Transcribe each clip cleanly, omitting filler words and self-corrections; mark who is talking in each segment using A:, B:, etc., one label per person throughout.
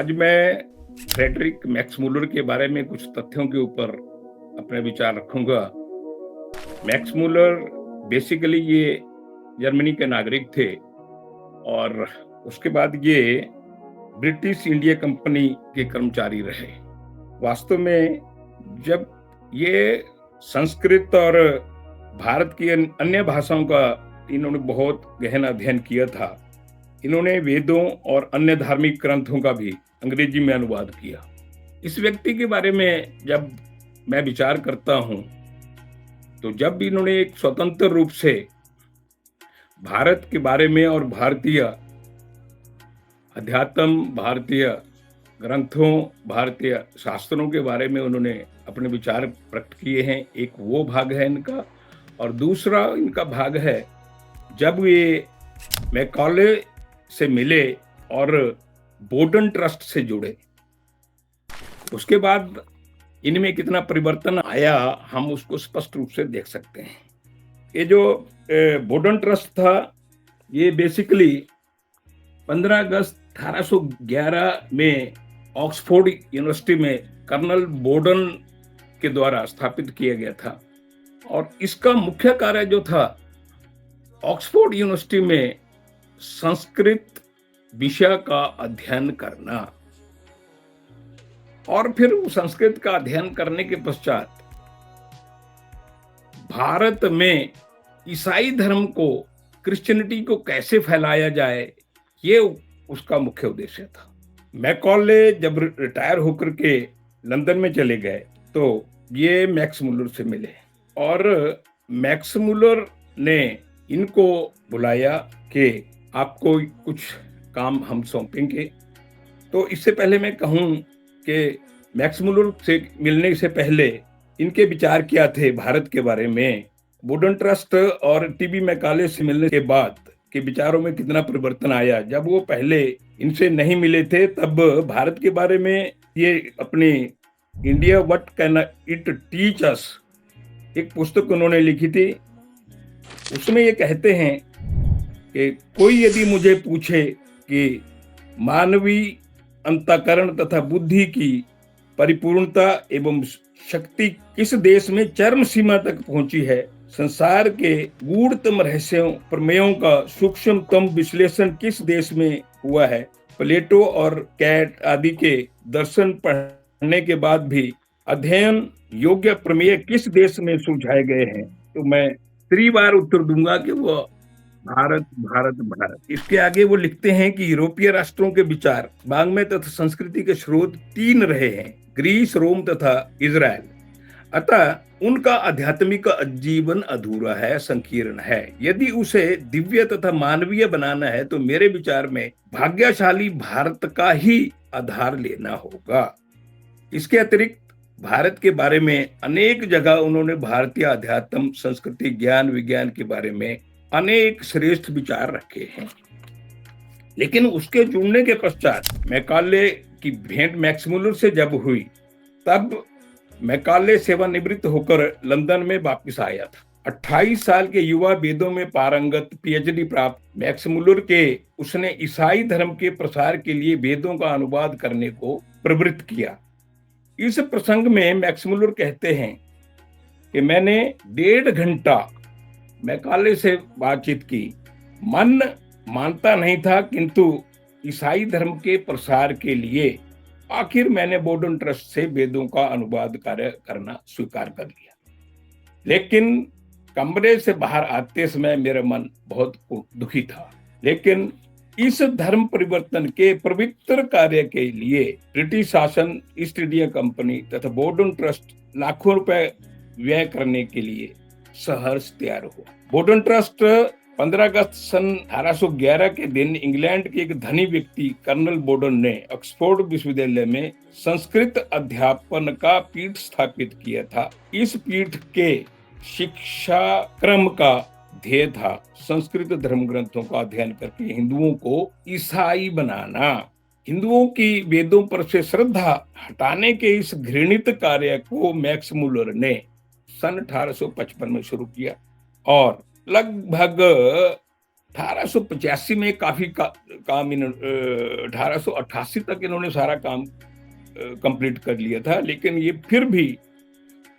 A: आज मैं Frederick Max Muller के बारे में कुछ तथ्यों के ऊपर अपने विचार रखूंगा। मैक्स मुलर बेसिकली ये जर्मनी के नागरिक थे और उसके बाद ये ब्रिटिश इंडिया कंपनी के कर्मचारी रहे। वास्तव में जब ये संस्कृत और भारत की अन्य भाषाओं का इन्होंने बहुत गहन अध्ययन किया था। इन्होंने वेदों और अन्य धार्मिक ग्रंथों का भी अंग्रेजी में अनुवाद किया। इस व्यक्ति के बारे में जब मैं विचार करता हूं, तो जब भी इन्होंने एक स्वतंत्र रूप से भारत के बारे में और भारतीय अध्यात्म, भारतीय ग्रंथों, भारतीय शास्त्रों के बारे में उन्होंने अपने विचार प्रकट किए हैं। एक वो भाग है इनका, और दूसरा इनका भाग है जब ये मैकॉले से मिले और बोडन ट्रस्ट से जुड़े। उसके बाद इनमें कितना परिवर्तन आया, हम उसको स्पष्ट रूप से देख सकते हैं। ये जो बोडन ट्रस्ट था, ये बेसिकली 15 अगस्त 1811 में ऑक्सफोर्ड यूनिवर्सिटी में कर्नल बोडन के द्वारा स्थापित किया गया था। और इसका मुख्य कार्य जो था, ऑक्सफोर्ड यूनिवर्सिटी में संस्कृत विषय का अध्ययन करना, और फिर संस्कृत का अध्ययन करने के पश्चात भारत में ईसाई धर्म को, क्रिश्चियनिटी को कैसे फैलाया जाए, ये उसका मुख्य उद्देश्य था। मैकॉले जब रिटायर होकर के लंदन में चले गए, तो ये मैक्स मुलर से मिले और मैक्स मुलर ने इनको बुलाया कि आपको कुछ काम हम सौंपेंगे। तो इससे पहले मैं कहूं कि मैक्स मुलर से मिलने से पहले इनके विचार क्या थे भारत के बारे में। बोडन ट्रस्ट और टीबी मैकाले से मिलने के बाद के विचारों में कितना परिवर्तन आया। जब वो पहले इनसे नहीं मिले थे, तब भारत के बारे में ये अपनी India what can it teach us एक पुस्तक उन्होंने लिखी थी। उसमें ये कहते हैं कि कोई यदि मुझे पूछे कि मानवीय अंतःकरण तथा बुद्धि की परिपूर्णता एवं शक्ति किस देश में चरम सीमा तक पहुंची है, संसार के गूढ़तम रहस्यों प्रमेयों का सूक्ष्मतम विश्लेषण किस देश में हुआ है, प्लेटो और कैट आदि के दर्शन पढ़ने के बाद भी अध्ययन योग्य प्रमेय किस देश में सुलझाए गए हैं, तो मैं 3 बार उत्तर दूंगा कि वो भारत भारत भारत। इसके आगे वो लिखते हैं कि यूरोपीय राष्ट्रों के विचार, वाङ्मय तथा संस्कृति के स्रोत 3 रहे हैं, ग्रीस, रोम तथा इजराइल। अतः उनका आध्यात्मिक जीवन अधूरा है, संकीर्ण है। यदि उसे दिव्य तथा मानवीय बनाना है, तो मेरे विचार में भाग्यशाली भारत का ही आधार लेना होगा। इसके अतिरिक्त भारत के बारे में अनेक जगह उन्होंने भारतीय अध्यात्म, संस्कृति, ज्ञान, विज्ञान के बारे में अनेक श्रेष्ठ विचार रखे हैं। लेकिन उसके जुड़ने के पश्चात मैकाले की भेंट मैक्स मुलर से जब हुई, तब मैकाले सेवानिवृत्त होकर लंदन में वापस आया था। 28 साल के युवा वेदों में पारंगत पीएचडी प्राप्त मैक्स मुलर के उसने ईसाई धर्म के प्रसार के लिए वेदों का अनुवाद करने को प्रवृत्त किया। इस प्रसंग में मैक्स मुलर कहते हैं कि मैंने 1.5 घंटा मैकाले से बातचीत की। मन मानता नहीं था, किंतु ईसाई धर्म के प्रसार के लिए आखिर मैंने बोडन ट्रस्ट से वेदों का अनुवाद कार्य करना स्वीकार कर लिया। लेकिन कमरे से बाहर आते समय मेरा मन बहुत दुखी था। लेकिन इस धर्म परिवर्तन के पवित्र कार्य के लिए ब्रिटिश शासन, ईस्ट इंडिया कंपनी तथा बोडन ट्रस्ट लाखों रुपए व्यय करने के लिए सहर्ष तैयार हुआ। बोडन ट्रस्ट 15 अगस्त सन 1811 के दिन इंग्लैंड के एक धनी व्यक्ति कर्नल बोडन ने ऑक्सफोर्ड विश्वविद्यालय में संस्कृत अध्यापन का पीठ स्थापित किया था। इस पीठ के शिक्षा क्रम का ध्येय था संस्कृत धर्म ग्रंथों का अध्ययन करके हिंदुओं को ईसाई बनाना। हिंदुओं की वेदों पर से श्रद्धा हटाने के इस घृणित कार्य को मैक्स मुलर ने सन 1855 में शुरू किया और लगभग 1885 में काफी काम 1888 तक इन्होंने सारा काम कंप्लीट कर लिया था, लेकिन ये फिर भी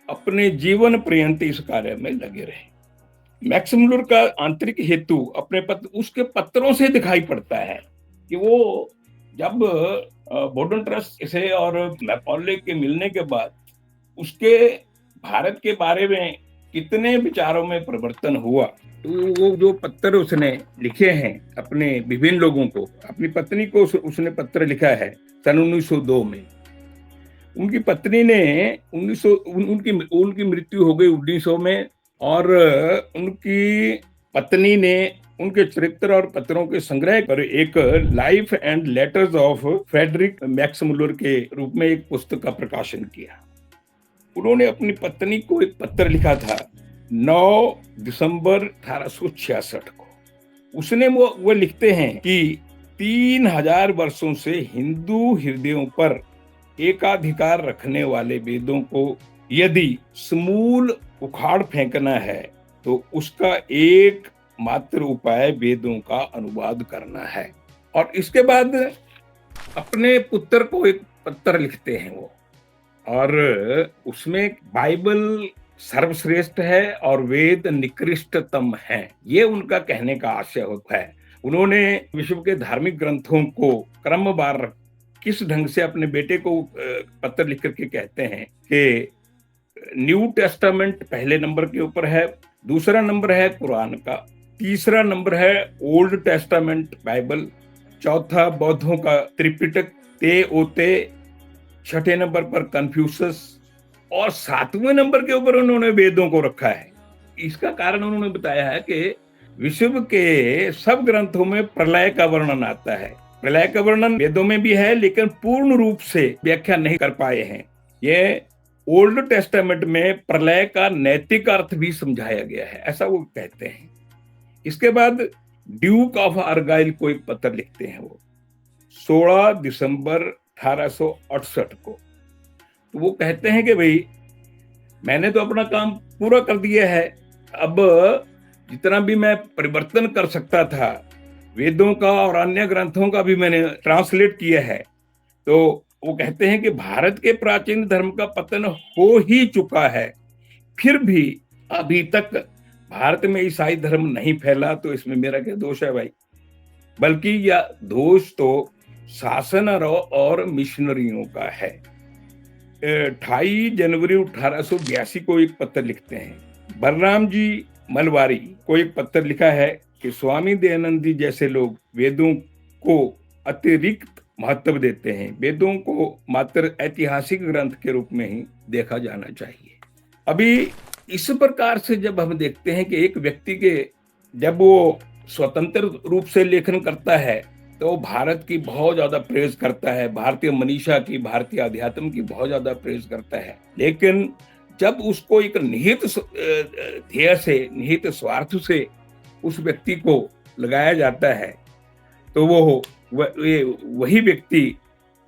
A: अपने जीवन पर्यंत इस कार्य में लगे रहे। मैक्स मुलर का आंतरिक हेतु अपने उसके पत्रों से दिखाई पड़ता है कि वो जब बोर्डन ट्रस्ट से और मैकॉले के मिलने के बाद उसके भारत के बारे में कितने विचारों में परिवर्तन हुआ। तो वो जो पत्र उसने लिखे हैं अपने विभिन्न लोगों को, अपनी पत्नी को उसने पत्र लिखा है सन 1902 में। उनकी पत्नी ने उनकी मृत्यु हो गई 1900 में, और उनकी पत्नी ने उनके चरित्र और पत्रों के संग्रह पर एक life and letters of Friedrich Max Muller के रूप में एक पुस्तक का प्रकाशन किया। उन्होंने अपनी पत्नी को एक पत्र लिखा था 9 दिसंबर 1866 को। उसने वो लिखते हैं कि 3000 वर्षों से हिंदू हृदयों पर एकाधिकार रखने वाले वेदों को यदि समूल उखाड़ फेंकना है तो उसका एक मात्र उपाय वेदों का अनुवाद करना है। और इसके बाद अपने पुत्र को एक पत्र लिखते हैं वो, और उसमें बाइबल सर्वश्रेष्ठ है और वेद निकृष्टतम है, ये उनका कहने का आशय होता है। उन्होंने विश्व के धार्मिक ग्रंथों को क्रमवार किस ढंग से अपने बेटे को पत्र लिख करके कहते हैं कि न्यू टेस्टामेंट पहले नंबर के ऊपर है, दूसरा नंबर है कुरान का, तीसरा नंबर है ओल्ड टेस्टामेंट बाइबल, चौथा बौद्धों का त्रिपिटक ते ओते, छठे नंबर पर कन्फ्यूशस, और 7वें नंबर के ऊपर उन्होंने वेदों को रखा है। इसका कारण उन्होंने बताया है कि विश्व के सब ग्रंथों में प्रलय का वर्णन आता है। प्रलय का वर्णन वेदों में भी है, लेकिन पूर्ण रूप से व्याख्या नहीं कर पाए हैं। ये ओल्ड टेस्टामेंट में प्रलय का नैतिक अर्थ भी समझाया गया है, ऐसा वो कहते हैं। इसके बाद ड्यूक ऑफ आर्गाइल को एक पत्र लिखते हैं वो 16 दिसंबर 1868 को। तो वो कहते हैं कि भाई मैंने तो अपना काम पूरा कर दिया है, अब जितना भी मैं परिवर्तन कर सकता था वेदों का और अन्य ग्रंथों का भी मैंने ट्रांसलेट किया है। तो वो कहते हैं कि भारत के प्राचीन धर्म का पतन हो ही चुका है, फिर भी अभी तक भारत में ईसाई धर्म नहीं फैला, तो इसमें मेरा क्या दोष है भाई? बल्कि यह दोष तो शासन और मिशनरियों का है। 28 जनवरी 1882 को एक पत्र लिखते हैं। बलराम जी मलवारी को एक पत्र लिखा है कि स्वामी दयानंद जी जैसे लोग वेदों को अतिरिक्त महत्व देते हैं, वेदों को मात्र ऐतिहासिक ग्रंथ के रूप में ही देखा जाना चाहिए। अभी इस प्रकार से जब हम देखते हैं कि एक व्यक्ति के जब वो स्वतंत्र रूप से लेखन करता है तो भारत की बहुत ज्यादा प्रेज करता है, भारतीय मनीषा की, भारतीय अध्यात्म की बहुत ज्यादा प्रेज करता है, लेकिन जब उसको एक निहित ध्येय से, निहित स्वार्थ से उस व्यक्ति को लगाया जाता है तो वो वही व्यक्ति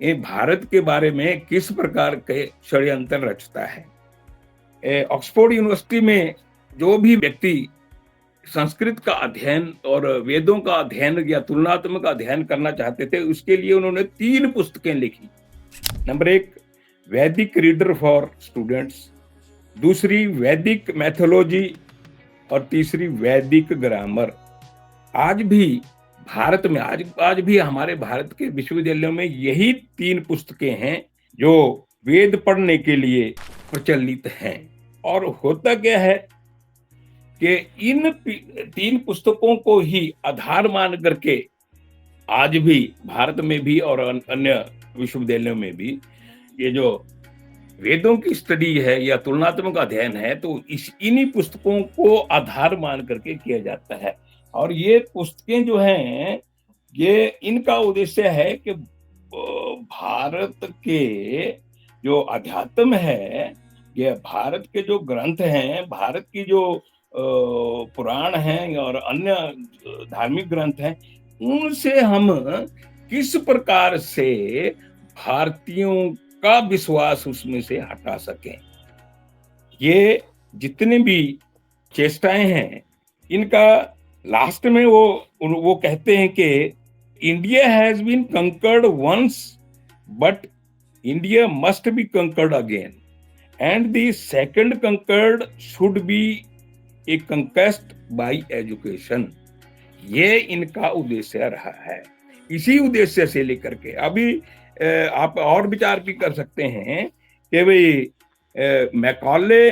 A: भारत के बारे में किस प्रकार के षड्यंत्र रचता है। ऑक्सफोर्ड यूनिवर्सिटी में जो भी व्यक्ति संस्कृत का अध्ययन और वेदों का अध्ययन या तुलनात्मक अध्ययन करना चाहते थे, उसके लिए उन्होंने 3 पुस्तकें लिखी। नंबर 1 वैदिक रीडर फॉर स्टूडेंट्स, दूसरी वैदिक मैथोलॉजी और तीसरी वैदिक ग्रामर। आज भी भारत में आज भी हमारे भारत के विश्वविद्यालयों में यही 3 पुस्तकें हैं जो वेद पढ़ने के लिए प्रचलित हैं। और होता क्या है कि इन 3 पुस्तकों को ही आधार मान करके आज भी भारत में भी और अन्य विश्वविद्यालयों में भी ये जो वेदों की स्टडी है या तुलनात्मक अध्ययन है तो इन्हीं पुस्तकों को आधार मान करके किया जाता है। और ये पुस्तकें जो हैं ये इनका उद्देश्य है कि भारत के जो अध्यात्म है, ये भारत के जो ग्रंथ हैं, भारत की जो पुराण हैं और अन्य धार्मिक ग्रंथ हैं, उनसे हम किस प्रकार से भारतीयों का विश्वास उसमें से हटा सकें। ये जितने भी चेष्टाएं हैं इनका लास्ट में वो कहते हैं कि India has been conquered once, but India must be conquered again, and the second conquered should be a conquest by education. ये इनका उद्देश्य रहा है। इसी उद्देश्य से लेकर के अभी आप और विचार भी कर सकते हैं कि भाई मैकॉले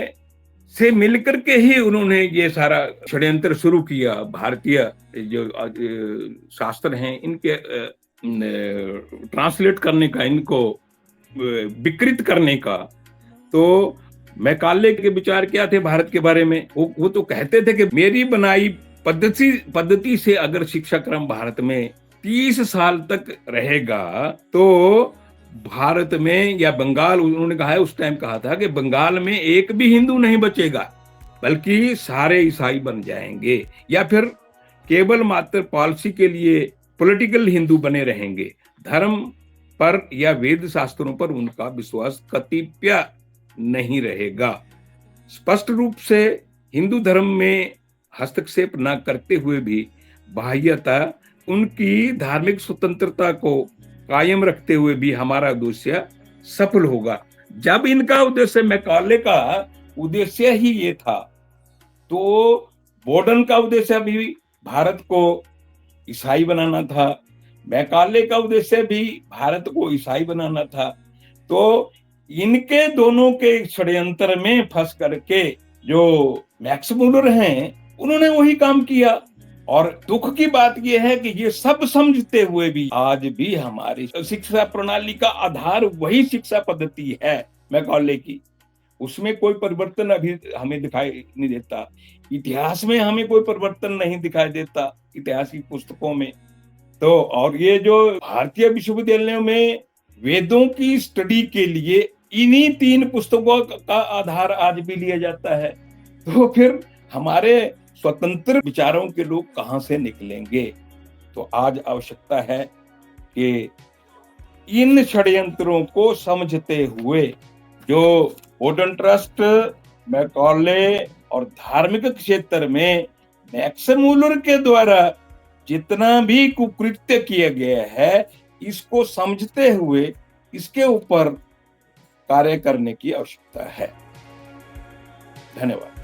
A: से मिलकर के ही उन्होंने ये सारा षड्यंत्र शुरू किया। भारतीय जो शास्त्र हैं इनके ट्रांसलेट करने का, इनको विकृत करने का। तो मैकाले के विचार क्या थे भारत के बारे में? वो तो कहते थे कि मेरी बनाई पद्धति से अगर शिक्षा क्रम भारत में 30 साल तक रहेगा तो भारत में या बंगाल, उन्होंने कहा है, उस टाइम कहा था कि बंगाल में एक भी हिंदू नहीं बचेगा, बल्कि सारे ईसाई बन जाएंगे, या फिर केवल मात्र पॉलिसी के लिए पॉलिटिकल हिंदू बने रहेंगे। धर्म पर या वेद शास्त्रों पर उनका विश्वास कतिपय नहीं रहेगा। स्पष्ट रूप से हिंदू धर्म में हस्तक्षेप न करते हुए भी बाह्यता उनकी धार्मिक स्वतंत्रता को कायम रखते हुए भी हमारा उद्देश्य सफल होगा। जब इनका उद्देश्य, मैकाले का उद्देश्य ही ये था, तो बोर्डन का उद्देश्य भी भारत को ईसाई बनाना था, मैकाले का उद्देश्य भी भारत को ईसाई बनाना था। तो इनके दोनों के षड्यंत्र में फंस करके जो मैक्स मुलर हैं, उन्होंने वही काम किया। और दुख की बात यह है कि ये सब समझते हुए भी आज भी हमारी शिक्षा प्रणाली का आधार वही शिक्षा पद्धति है मैकाले की। उसमें कोई परिवर्तन अभी हमें दिखाई नहीं देता। इतिहास में हमें कोई परिवर्तन नहीं दिखाई देता, इतिहास की पुस्तकों में। तो और ये जो भारतीय विश्वविद्यालयों में वेदों की स्टडी के लिए इन्हीं 3 पुस्तकों का आधार आज भी लिया जाता है। तो फिर हमारे स्वतंत्र विचारों के लोग कहां से निकलेंगे? तो आज आवश्यकता है कि इन षड्यंत्रों को समझते हुए जो बोर्डन ट्रस्ट, मैकाले और धार्मिक क्षेत्र में मैक्स मुलर के द्वारा जितना भी कुकृत्य किया गया है, इसको समझते हुए इसके ऊपर कार्य करने की आवश्यकता है। धन्यवाद।